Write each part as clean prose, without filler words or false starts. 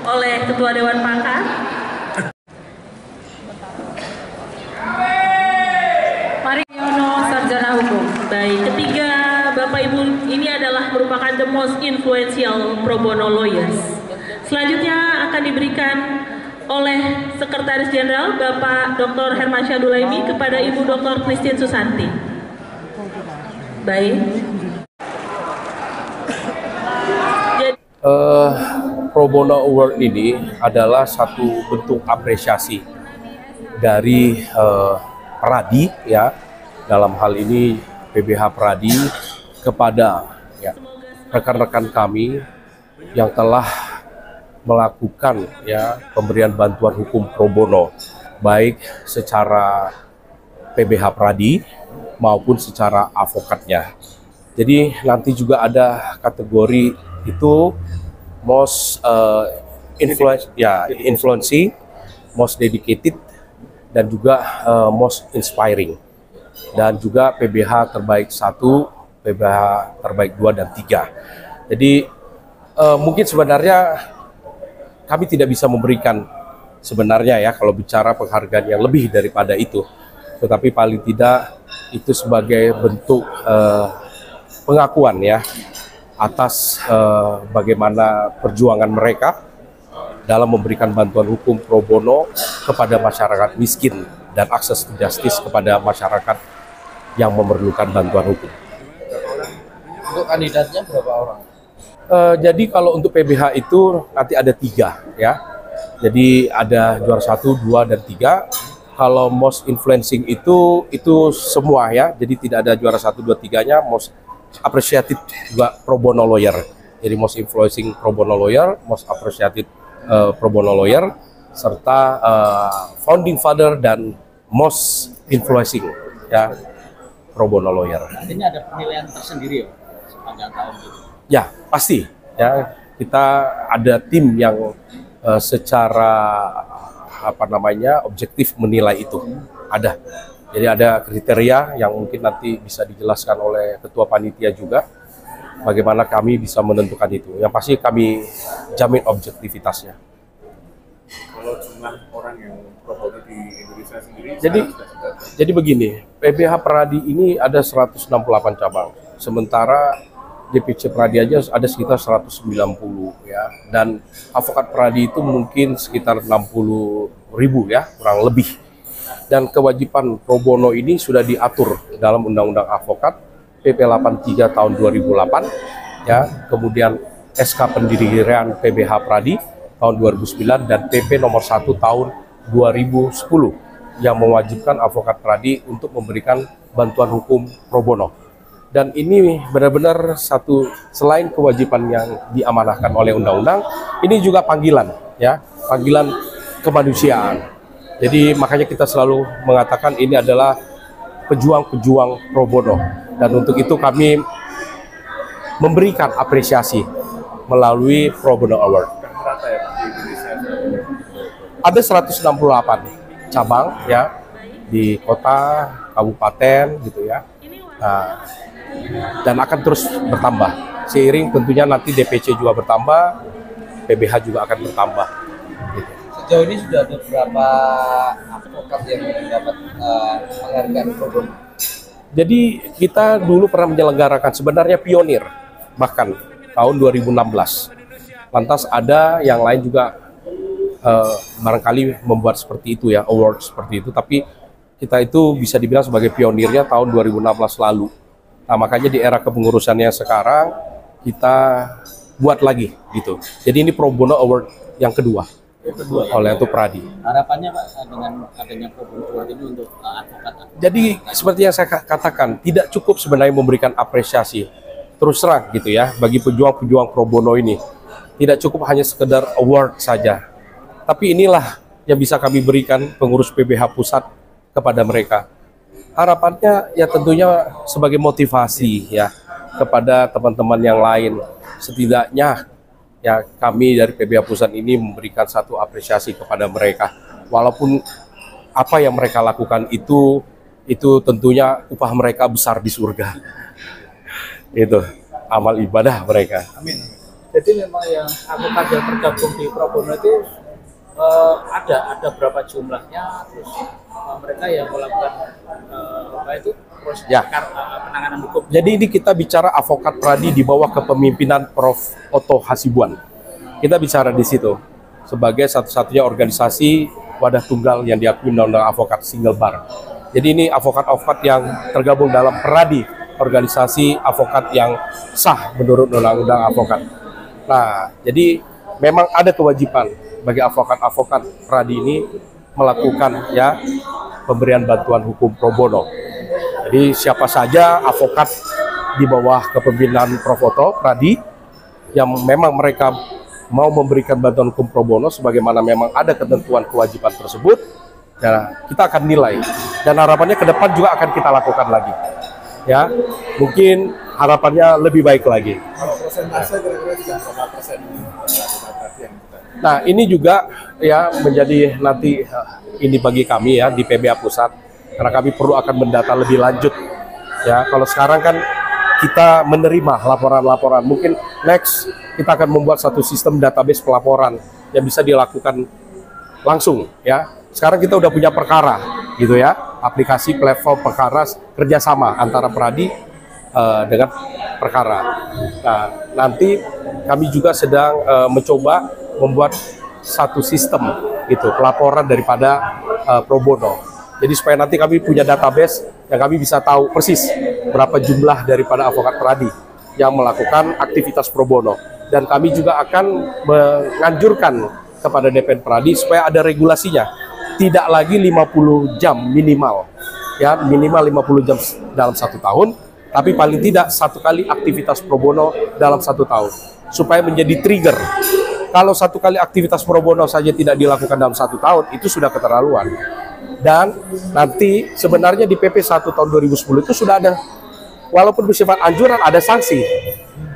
oleh Ketua Dewan Pakar. Mari Yono Sarjana Hukum. Baik, ketiga Bapak Ibu ini adalah merupakan the most influential pro bono lawyers. Selanjutnya akan diberikan oleh Sekretaris Jenderal Bapak Dr. Hermansyah Dulaimi kepada Ibu Dr. Christine Susanti. Baik. Pro Bono Award ini adalah satu bentuk apresiasi dari Pradi, ya, dalam hal ini PBH Pradi, kepada rekan-rekan kami yang telah melakukan pemberian bantuan hukum pro bono, baik secara PBH Pradi maupun secara advokatnya. Jadi nanti juga ada kategori itu most influencing, most dedicated, dan juga most inspiring, dan juga PBH terbaik 1, PBH terbaik 2 dan 3. Jadi mungkin sebenarnya kami tidak bisa memberikan sebenarnya kalau bicara penghargaan yang lebih daripada itu, tetapi paling tidak itu sebagai bentuk pengakuan atas bagaimana perjuangan mereka dalam memberikan bantuan hukum pro bono kepada masyarakat miskin dan akses to justice kepada masyarakat yang memerlukan bantuan hukum. Untuk kandidatnya berapa orang? Jadi kalau untuk PBH itu nanti ada 3 ya. Jadi ada juara 1, 2, dan 3. Kalau most influencing itu semua ya. Jadi tidak ada juara 1, 2, 3-nya. Most appreciated juga pro bono lawyer. Jadi most influencing pro bono lawyer, most appreciated pro bono lawyer, serta founding father dan most influencing pro bono lawyer. Artinya ada penilaian tersendiri ya sepanjang tahun itu? Ya, pasti ya. Kita ada tim yang secara objektif menilai itu. Ada. Jadi ada kriteria yang mungkin nanti bisa dijelaskan oleh Ketua Panitia juga, bagaimana kami bisa menentukan itu. Yang pasti kami jamin objektivitasnya. Kalau jumlah orang yang pro bono di Indonesia sendiri, jadi begini, PBH Pradi ini ada 168 cabang, sementara DPC Pradi aja ada sekitar 190 ya, dan advokat Pradi itu mungkin sekitar 60.000 ya, kurang lebih. Dan kewajiban pro bono ini sudah diatur dalam Undang-Undang Advokat PP 83 tahun 2008 ya, kemudian SK Pendirian PBH Pradi tahun 2009 dan PP nomor 1 tahun 2010 yang mewajibkan advokat Pradi untuk memberikan bantuan hukum pro bono. Dan ini benar-benar satu, selain kewajiban yang diamanahkan oleh undang-undang, ini juga panggilan panggilan kemanusiaan. Jadi makanya kita selalu mengatakan ini adalah pejuang-pejuang pro bono, dan untuk itu kami memberikan apresiasi melalui Pro Bono Award. Ada 168 cabang ya, di kota, kabupaten gitu ya. Nah, dan akan terus bertambah seiring tentunya nanti DPC juga bertambah, PBH juga akan bertambah gitu. Sejauh ini sudah ada berapa advokat yang mendapat penghargaan pro bono? Jadi kita dulu pernah menyelenggarakan, sebenarnya pionir bahkan tahun 2016. Lantas ada yang lain juga barangkali membuat seperti itu ya, award seperti itu, tapi kita itu bisa dibilang sebagai pionirnya tahun 2016 lalu. Nah, makanya di era kepengurusannya sekarang kita buat lagi gitu. Jadi ini Pro Bono Award yang kedua oleh untuk Pradi. Harapannya Pak dengan adanya Pro Bono Award ini untuk advokat. Jadi seperti yang saya katakan, tidak cukup sebenarnya memberikan apresiasi terus terang gitu ya bagi pejuang-pejuang pro bono ini. Tidak cukup hanya sekedar award saja. Tapi inilah yang bisa kami berikan pengurus PBH pusat kepada mereka. Harapannya ya tentunya sebagai motivasi ya kepada teman-teman yang lain. Setidaknya ya kami dari PBH pusat ini memberikan satu apresiasi kepada mereka. Walaupun apa yang mereka lakukan itu tentunya upah mereka besar di surga. Itu amal ibadah mereka. Amin. Jadi memang yang avokat yang tergabung di pro bono itu ada berapa jumlahnya, terus mereka yang melakukan proses Ya. penanganan hukum. Jadi ini kita bicara avokat pradi di bawah kepemimpinan Prof. Oto Hasibuan. Kita bicara di situ sebagai satu-satunya organisasi wadah tunggal yang diakui undang-undang avokat single bar. Jadi ini avokat-avokat yang tergabung dalam pradi, organisasi avokat yang sah menurut undang-undang avokat. Nah, jadi memang ada kewajiban bagi avokat-avokat pradi ini melakukan ya pemberian bantuan hukum pro bono. Jadi siapa saja avokat di bawah kepemimpinan Prof. Oto Pradi yang memang mereka mau memberikan bantuan hukum pro bono sebagaimana memang ada ketentuan kewajiban tersebut, ya kita akan nilai dan harapannya ke depan juga akan kita lakukan lagi. Ya, mungkin harapannya lebih baik lagi. Kalau persentase kira-kira juga berapa persen yang kita. Nah, ini juga ya menjadi nanti ini bagi kami ya di PBA Pusat, karena kami perlu akan mendata lebih lanjut. Ya, kalau sekarang kan kita menerima laporan-laporan, mungkin next kita akan membuat satu sistem database pelaporan yang bisa dilakukan langsung ya. Sekarang kita udah punya perkara gitu ya, aplikasi platform perkara kerjasama antara Pradi dengan perkara. Nah, nanti kami juga sedang mencoba membuat satu sistem gitu pelaporan daripada pro bono. Jadi supaya nanti kami punya database yang kami bisa tahu persis berapa jumlah daripada avokat Pradi yang melakukan aktivitas pro bono. Dan kami juga akan menganjurkan kepada DPN Pradi supaya ada regulasinya. Tidak lagi 50 jam minimal, ya minimal 50 jam dalam 1 tahun, tapi paling tidak 1 kali aktivitas pro bono dalam 1 tahun, supaya menjadi trigger. Kalau 1 kali aktivitas pro bono saja tidak dilakukan dalam 1 tahun, itu sudah keterlaluan. Dan nanti sebenarnya di PP 1 tahun 2010 itu sudah ada, walaupun bersifat anjuran, ada sanksi.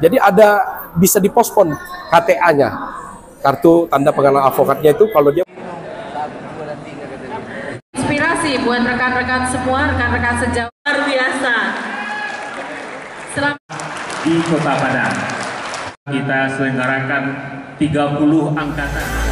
Jadi ada bisa dipospon KTA-nya, kartu tanda pengenalan avokatnya itu kalau dia Inspirasi buat rekan-rekan semua, rekan-rekan sejauh luar biasa. Selamat di Kota Padang kita selenggarakan 30 angkatan.